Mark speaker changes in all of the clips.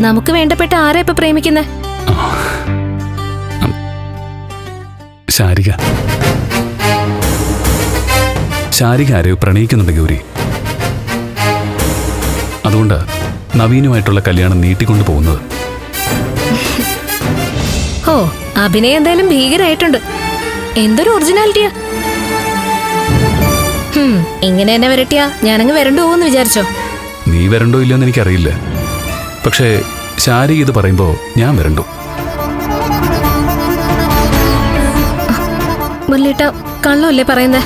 Speaker 1: നമുക്ക് വേണ്ടപ്പെട്ട ആരാ ഇപ്പൊ പ്രേമിക്കുന്നേ?
Speaker 2: ശാരിക. ശാരിക ആരെയോ പ്രണയിക്കുന്നുണ്ട് ഗൗരി. അതുകൊണ്ട് നവീനുമായിട്ടുള്ള കല്യാണം നീട്ടിക്കൊണ്ടു പോകുന്നത്.
Speaker 1: ഓ, അഭിനയം എന്തായാലും ഭീകരായിട്ടുണ്ട്. എന്തൊരു ഒറിജിനാലിറ്റിയാ. ഇങ്ങനെ എന്നെ വരട്ടിയാ ഞാനങ്ങ് വരണ്ടു പോകുമെന്ന് വിചാരിച്ചോ?
Speaker 2: നീ വരണ്ടോ ഇല്ലയോന്ന് എനിക്കറിയില്ല. പക്ഷേ ശാരിക ഇത് പറയുമ്പോ ഞാൻ വരണ്ടു.
Speaker 1: മുരളിയേട്ടാ, കള്ളമല്ലേ പറയുന്നേ?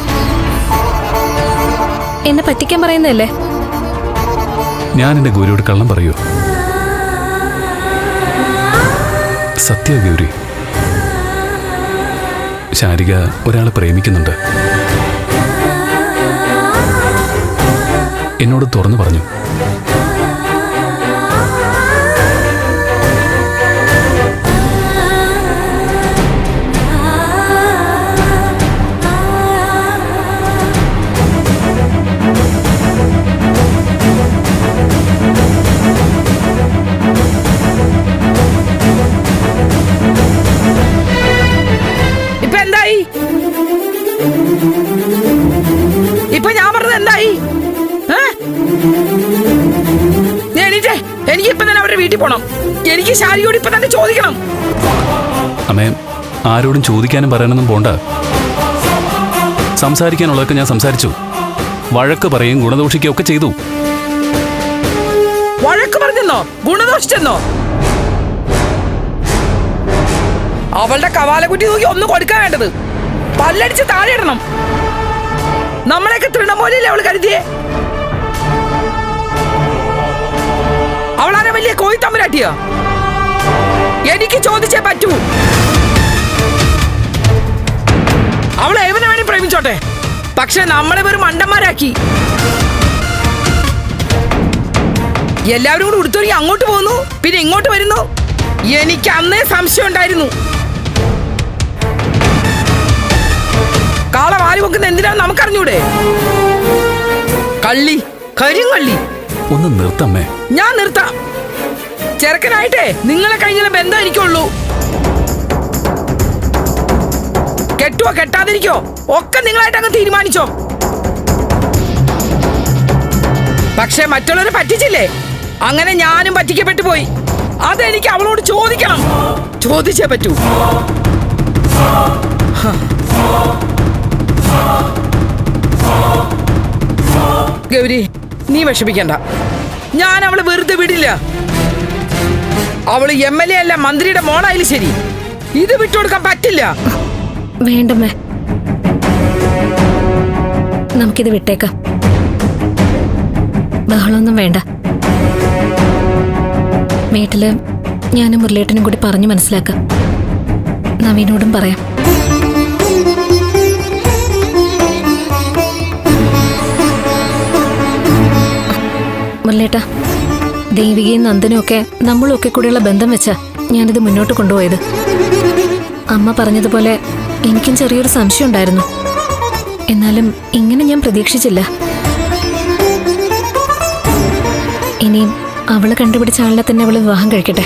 Speaker 1: എന്നെ പറ്റിക്കാൻ പറയുന്നതല്ലേ?
Speaker 2: ഞാൻ എന്റെ ഗൗരിയോട് കള്ളം പറയൂ? സത്യ ഗൗരി, ശാരിക ഒരാളെ പ്രേമിക്കുന്നുണ്ട്. എന്നോട് തുറന്നു പറഞ്ഞു.
Speaker 3: ഇപ്പൊ ഞാൻ പറഞ്ഞത് എന്തായി? എനിക്ക് ഇപ്പൊ തന്നെ അവരുടെ വീട്ടിൽ പോണം. എനിക്ക് ശാരികയോട് ഇപ്പൊ തന്നെ ചോദിക്കണം.
Speaker 2: അമ്മേ, ആരോടും ചോദിക്കാനും പറയാനൊന്നും പോണ്ട. സംസാരിക്കാനുള്ളതൊക്കെ ഞാൻ സംസാരിച്ചു. വഴക്ക് പറയും ഗുണദോഷിക്കുകയും ഒക്കെ ചെയ്തു.
Speaker 3: വഴക്ക് പറഞ്ഞെന്നോ ഗുണദോഷിച്ചെന്നോ? അവളുടെ കവാലക്കുറ്റി നോക്കി ഒന്ന് കൊടുക്കാൻ വേണ്ടത്. പല്ലടിച്ച് താഴെ ഇടണം. നമ്മളെയൊക്കെ തൃണമൂലല്ലേ അവള് കരുതിയേ? അവളാരെ വലിയ കോയിത്തമ്പരാട്ടിയാ? എനിക്ക് ചോദിച്ചേ പറ്റൂ. അവളെ എവനെ വേണി പ്രേമിച്ചോട്ടെ, പക്ഷെ നമ്മളെ വെറും മണ്ടന്മാരാക്കി. എല്ലാവരും കൂടി ഉടുത്തൊരുങ്ങി അങ്ങോട്ട് പോകുന്നു, പിന്നെ ഇങ്ങോട്ട് വരുന്നു. എനിക്ക് അന്നേ സംശയം ഉണ്ടായിരുന്നു. കാള വാരി വെക്കുന്ന എന്തിനാന്ന് നമുക്കറിഞ്ഞൂടെ? കള്ളി, കരിങ്കള്ളി.
Speaker 2: ഒന്ന് നിർത്തമ്മേ.
Speaker 3: ഞാൻ നിർത്താം. ചെറുക്കനായിട്ടേ നിങ്ങളെ കഴിഞ്ഞ ബന്ധം എനിക്കുള്ളൂ. കെട്ടുവോ കെട്ടാതിരിക്കോ ഒക്കെ നിങ്ങളായിട്ട് അങ്ങ് തീരുമാനിച്ചോ. പക്ഷെ മറ്റുള്ളവരെ പറ്റിച്ചില്ലേ? അങ്ങനെ ഞാനും പറ്റിക്കപ്പെട്ടു പോയി. അതെനിക്ക് അവളോട് ചോദിക്കണം. ചോദിച്ചേ പറ്റൂ. ഗൗരി, നീ വിഷമിക്കണ്ട. ഞാൻ അവള് വെറുതെ വിടില്ല. അവള് MLA അല്ല, മന്ത്രിയുടെ മോളായാലും ശരി. ഇത് വിട്ടുകൊടുക്കാൻ പറ്റില്ല.
Speaker 1: വേണ്ടമ്മേ, നമുക്കിത് വിട്ടേക്കാം. ബഹളമൊന്നും വേണ്ട. വീട്ടില് ഞാനും മുരളിയേട്ടനും കൂടി പറഞ്ഞു മനസ്സിലാക്കാം. നവീനോടും പറയാം. മുരളിയേട്ടാ, ദേവികയും നന്ദനും ഒക്കെ നമ്മളും ഒക്കെ കൂടെയുള്ള ബന്ധം വെച്ചാ ഞാനിത് മുന്നോട്ട് കൊണ്ടുപോയത്. അമ്മ പറഞ്ഞതുപോലെ എനിക്കും ചെറിയൊരു സംശയം ഉണ്ടായിരുന്നു. എന്നാലും ഇങ്ങനെ ഞാൻ പ്രതീക്ഷിച്ചില്ല. ഇനിയും അവള് കണ്ടുപിടിച്ച ആളിനെ തന്നെ അവള് വിവാഹം കഴിക്കട്ടെ.